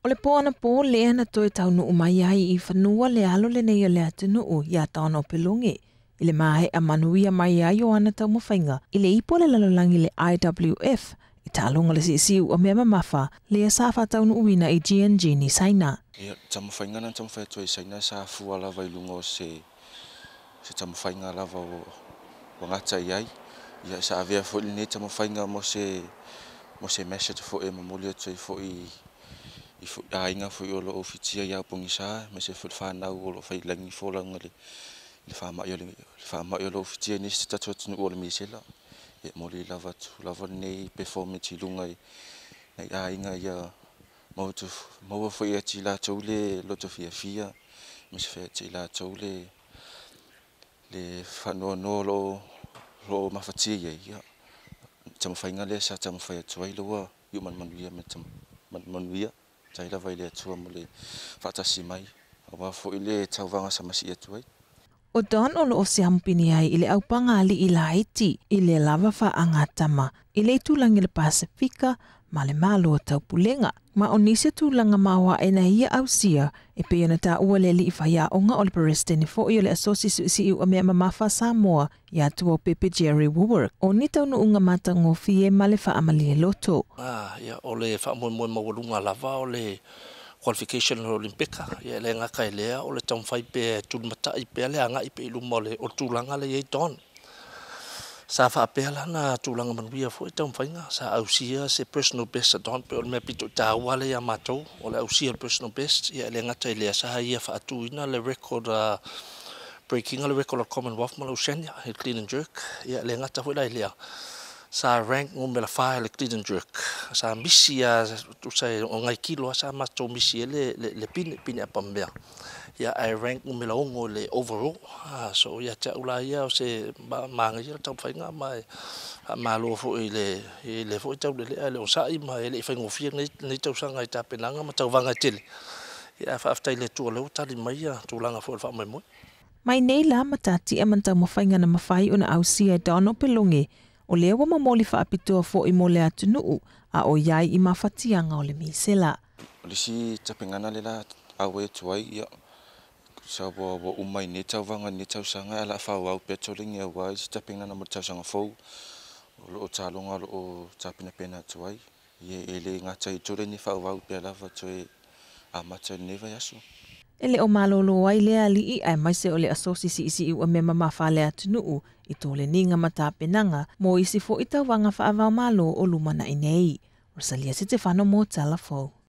le poana po le na toi taunuu mai ai I whanua le alo le nei o le atunuu ia Don Opeloge. I le mahe a manuia mai ai o ana taumafaiga I le ipo le lalolagi le IWF I talonga le sisiu o mea mamafa le asafa taunuuina I GNG ni saina. Ia taumafaiga na taumafai toi saina sa fua lava I lunga o se taumafaiga lava o ngata iai. Ia sa avea fo le nei taumafaiga mo se message fo e momoli toi fo I ainga fo o lo ofitia ia pongisa me se whanau o lo whailangi fōlanga le whamai o lo ofitia ni se tatu atunu o le misela. E moli lava nei performance I lunga I ainga ia maua fo ia ti la tau le loto fia me se whea ti la tau le whanua no lo mafatia ia. Tamawhainga le sa tamawhai atuai loa iu manuia me manuia. Tai lava I le atua mo le whaatasi mai. Awa fo I le tauwanga sa masi atuai. O Don o loo se hampini ai I le aupanga ali I la Haiti I le lava whaangatama I le tulangi le Pasifika ma le malo o taupulenga. Ma o nise tulanga mawa e na ia ausia e pe ana ta ua le li I whaiaonga o le Presidente fo I o le asosi suisi o mea mamafa Samoa I atua o Pepe Jerry Woodwork. O ni taunu unga mata ngofie ma le whaamali e loto. Ia o le whaamoe mawalunga lava o le qualification Olimpika. Ia le ngaka I lea o le taumwhai pe tulmata I pe le anga I pe iluma o tulanga le iei Don. Sa whaapea lana tulanga manuia fo I taumwhainga. Sa ausia se personal best a Don pe o le mea pito tāua le ia matou. O le ausia le personal best. Ia le ngata I lea sa ia whaatuina le record breaking le record of Commonwealth ma Oceania I clean and jerk. Ia le ngata fo I lea. Sa rank o me la whae le clean and jerk. Sa misi o ngai kilo sa matou misi le pine apambea. Ia ai rank o me la ongo le overall. So ia te ula ia o se maanga ia tau whainga mai malo fo I le fo I tau le o sai mai le whaingofia nei tau sanga I tapenanga ma tau vanga tele. Ia whaaftai le tua leo tali mai ia tūlanga fo le wha Mai nei la matati e man taumafaiga na mawhai o na ausia Don Opeloge o lea wa momoli faapitoa fo I mo le atunuu a o iai I mawhatianga o le misela. Lisi tapengana le la auai tuai ia. Sa wa umai ne tauwanga ne tausanga ala whauau petolingi auai si tapengana mo tausanga fau. O talonga o tapina pena tuai. Ie ele ngata I tole ni whauau pe lava toe amata ne vaiaso. Ele o malolo ai lea li ai maise o le asosi si o me mamafa le atunuu I tole ninga matapenanga mo isi fo I tauwanga whaavau malo o lumana I nei. Rosalia Sitefano mo talafou.